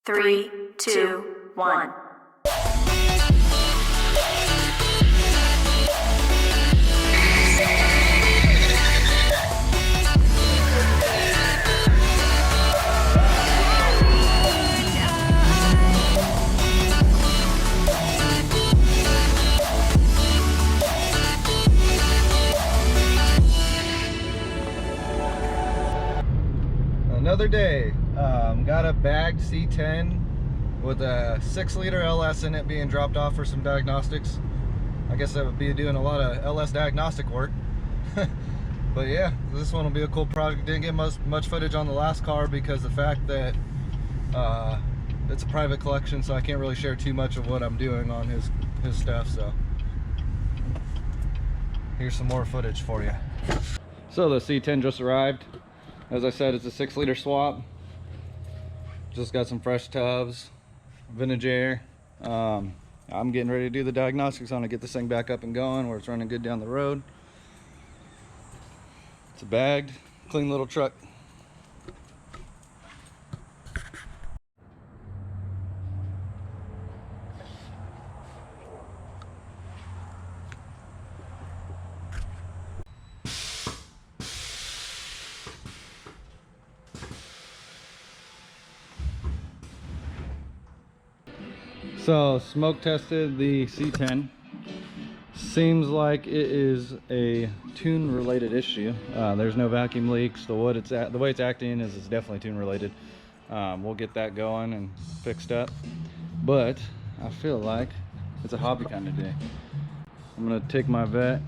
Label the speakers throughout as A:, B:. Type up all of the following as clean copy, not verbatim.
A: 3, 2, 1.
B: Another day. Got a bagged C10 with a 6-liter LS in it being dropped off for some diagnostics. I guess I would be doing a lot of LS diagnostic work. But yeah, this one will be a cool project. Didn't get much footage on the last car because the fact that it's a private collection, so I can't really share too much of what I'm doing on his stuff. So here's some more footage for you. So the C10 just arrived. As I said, it's a 6-liter swap. Just got some fresh tubs, vintage air. I'm getting ready to do the diagnostics on it, get this thing back up and going where it's running good down the road. It's a bagged, clean little truck. So smoke tested the C10. Seems like it is a tune related issue. There's no vacuum leaks. The way it's acting is it's definitely tune related. We'll get that going and fixed up. But I feel like it's a hobby kind of day. I'm gonna take my vet,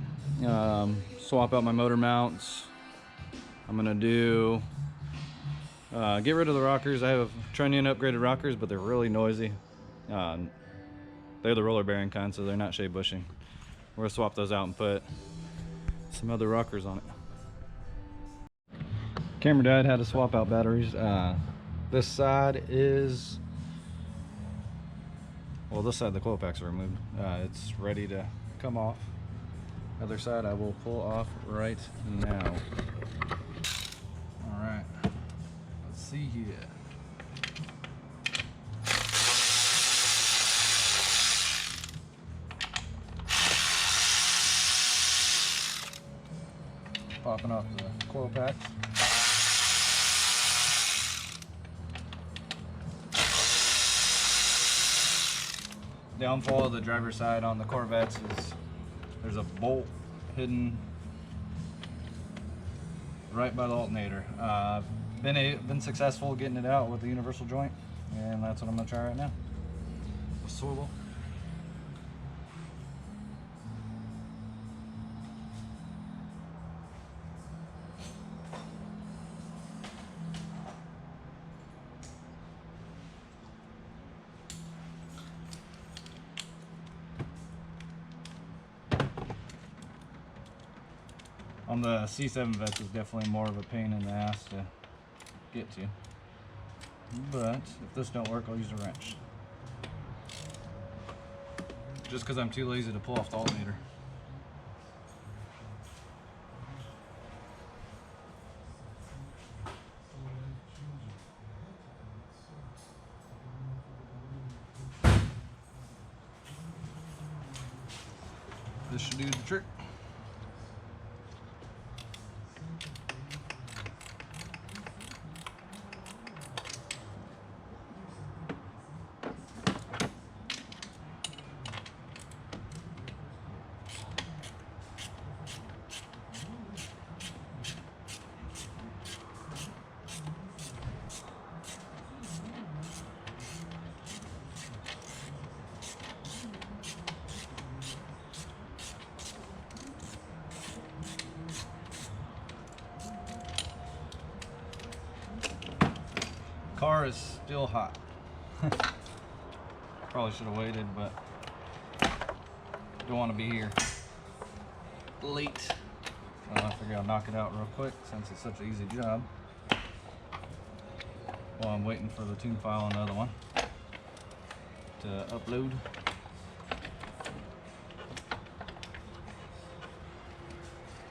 B: swap out my motor mounts. I'm gonna do get rid of the rockers. I have trunnion upgraded rockers, but they're really noisy. They're the roller bearing kind, so they're not shea bushing. We're gonna swap those out and put some other rockers on it. Camera dad had to swap out batteries. This side is, well, this side the coil packs are removed. It's ready to come off. Other side I will pull off right now. All right, let's see here. Popping off the coil packs. Downfall of the driver's side on the Corvettes is there's a bolt hidden right by the alternator. Been successful getting it out with the universal joint, and that's what I'm gonna try right now. A swivel. On the C7 vets is definitely more of a pain in the ass to get to. But if this don't work, I'll use a wrench. Just because I'm too lazy to pull off the alternator. This should do the trick. Car is still hot. Probably should have waited, but don't want to be here late. So I figure I'll knock it out real quick since it's such an easy job. While I'm waiting for the tune file on the other one to upload.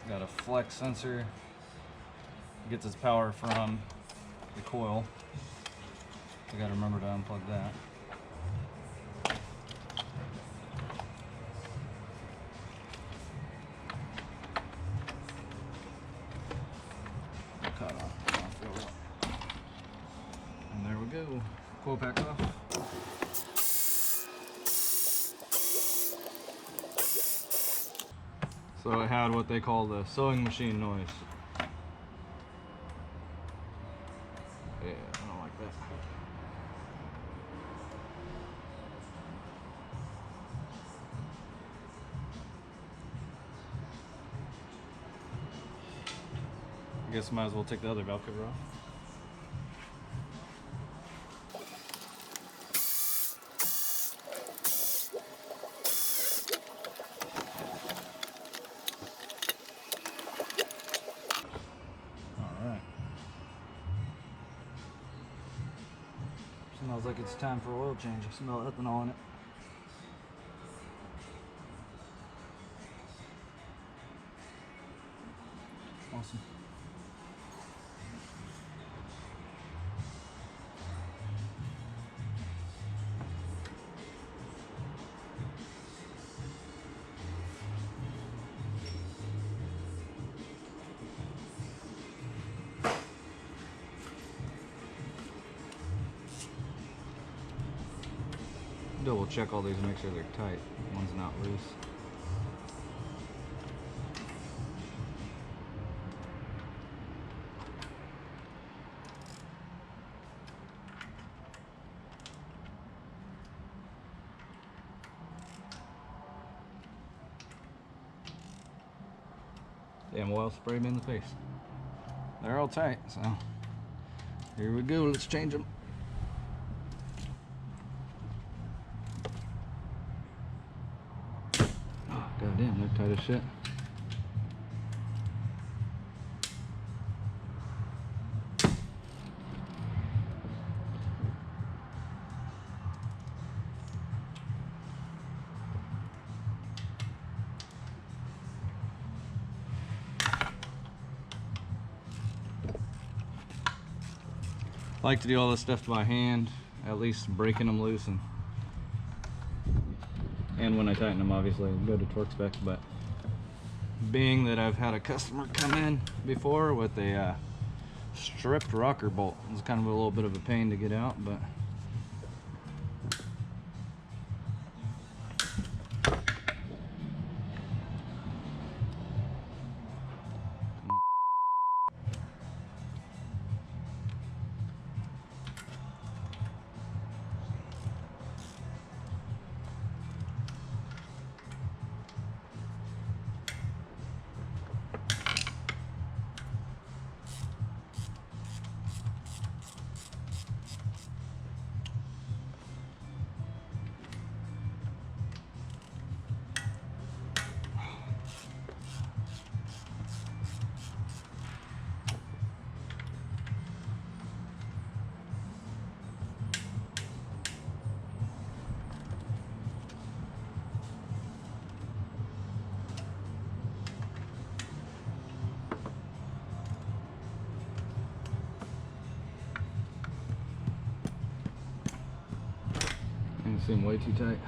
B: Got a flex sensor. Gets its power from the coil. I gotta remember to unplug that. Cut off. And there we go. Coil pack off. So it had what they call the sewing machine noise. Yeah, I don't like that. I guess I might as well take the other valve cover off. Alright. Smells like it's time for oil change. I smell ethanol in it. Awesome. Double check all these and make sure they're tight. One's not loose. Damn, oil sprayed me in the face. They're all tight, so here we go. Let's change them. Oh, goddamn, they're tight as shit. I like to do all this stuff by hand, at least breaking them loose, and when I tighten them, obviously go to torque spec. But being that I've had a customer come in before with a stripped rocker bolt, it's kind of a little bit of a pain to get out, but they seem way too tight.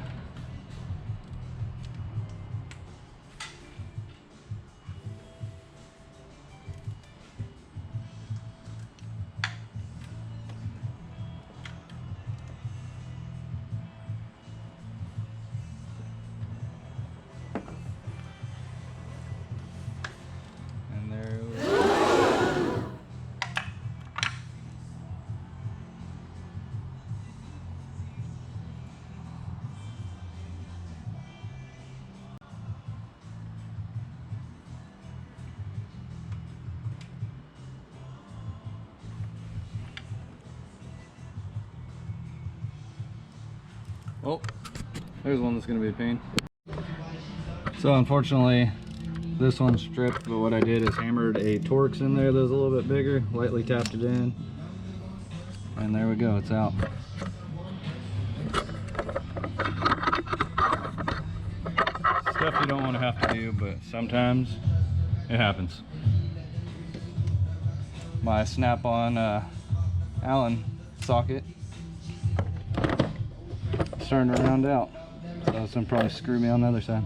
B: And there we go. Oh, there's one that's going to be a pain. So unfortunately, this one's stripped, but what I did is hammered a Torx in there that was a little bit bigger, lightly tapped it in, and there we go, it's out. Stuff you don't want to have to do, but sometimes it happens. My snap-on Allen socket starting to round out. So it's gonna probably screw me on the other side.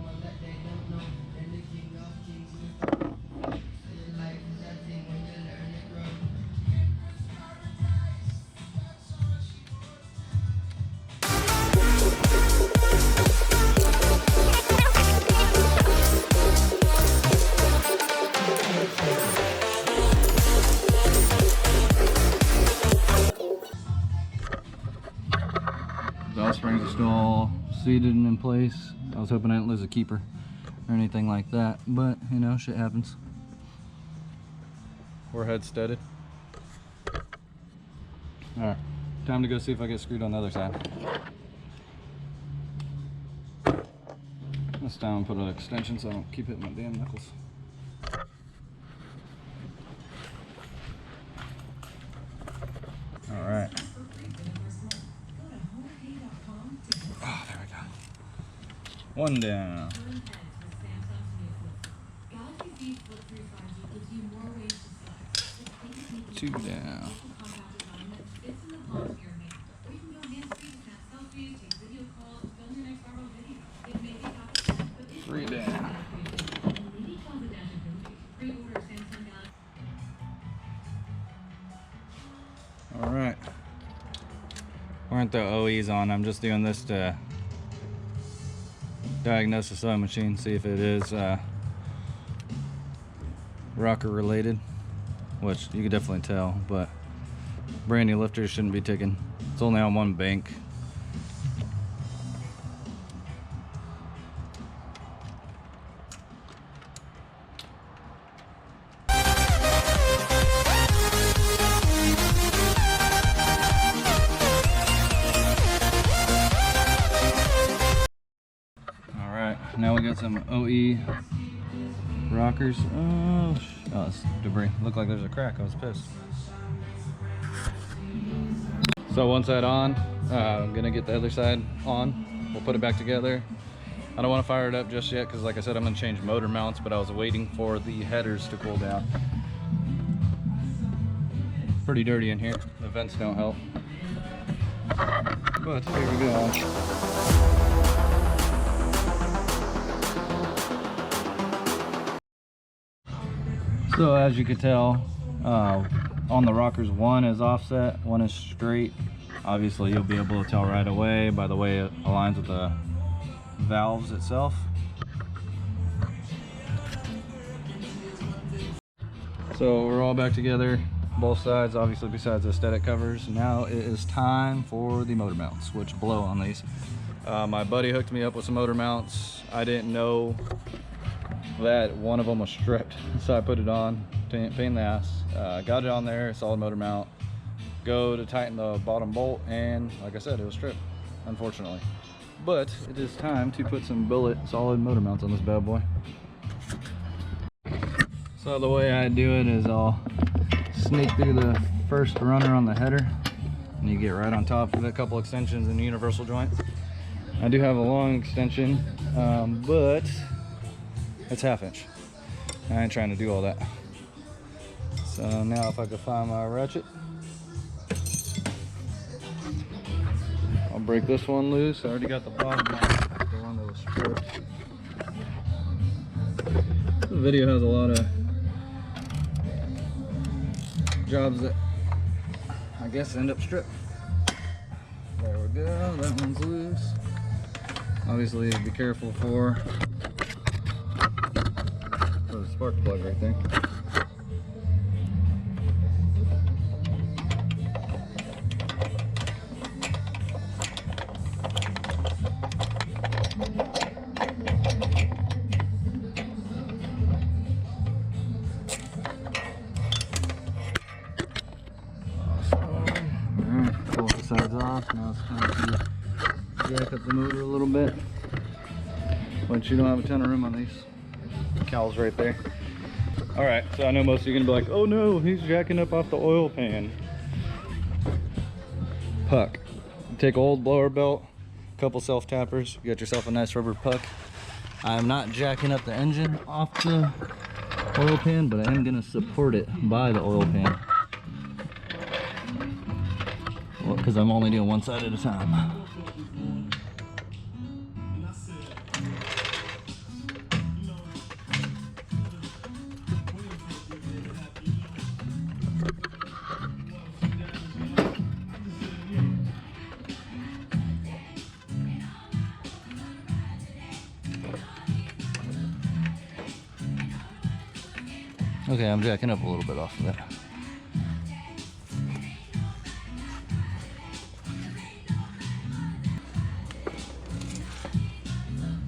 B: The valve springs are still all seated and in place. I was hoping I didn't lose a keeper or anything like that, but you know, shit happens. We're head steaded. Alright, time to go see if I get screwed on the other side. This time I'll put an extension so I don't keep hitting my damn knuckles. Alright. Oh, there we go. One down. Two down. Three down. Alright. Weren't the OEs on. I'm just doing this to diagnose the sewing machine, see if it is rocker related, which you can definitely tell, but brand new lifters shouldn't be ticking. It's only on one bank. Now we got some OE rockers. Oh, it's debris. Looked like there's a crack. I was pissed. So one side on, I'm gonna get the other side on. We'll put it back together. I don't want to fire it up just yet because, like I said, I'm gonna change motor mounts, but I was waiting for the headers to cool down. Pretty dirty in here. The vents don't help. But here we go. So as you can tell, on the rockers, one is offset, one is straight. Obviously you'll be able to tell right away by the way it aligns with the valves itself. So we're all back together, both sides, obviously besides the static covers. Now it is time for the motor mounts, which blow on these. My buddy hooked me up with some motor mounts. I didn't know that one of them was stripped, so I put it on. Pain in the ass. Got it on there, solid motor mount. Go to tighten the bottom bolt, and like I said, it was stripped, unfortunately. But it is time to put some billet solid motor mounts on this bad boy. So the way I do it is I'll sneak through the first runner on the header, and you get right on top of it. A couple extensions in the universal joint. I do have a long extension, but it's 1/2 inch. I ain't trying to do all that. So now if I could find my ratchet, I'll break this one loose. I already got the bottom one, the one that was stripped. The video has a lot of jobs that I guess end up stripped. There we go, that one's loose. Obviously be careful for the spark plug right there. Alright, pull the sides off. Now it's time to jack up the motor a little bit. But you don't have a ton of room on these. Cowls right there. All right, so I know most of you are gonna be like, oh no, he's jacking up off the oil pan. Puck. Take an old blower belt, a couple self tappers, you got yourself a nice rubber puck. I'm not jacking up the engine off the oil pan, but I am gonna support it by the oil pan. Well, because I'm only doing one side at a time. Okay, I'm jacking up a little bit off of that.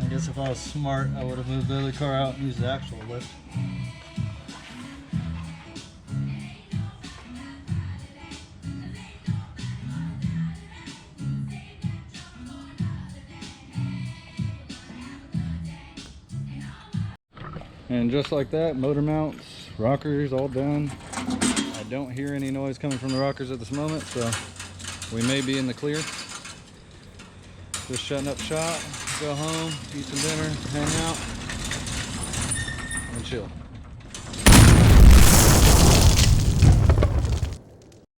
B: I guess if I was smart, I would have moved the other car out and used the actual lift. And just like that, motor mounts, rockers, all done. I don't hear any noise coming from the rockers at this moment, so we may be in the clear. Just shutting up shop, go home, eat some dinner, hang out, and chill.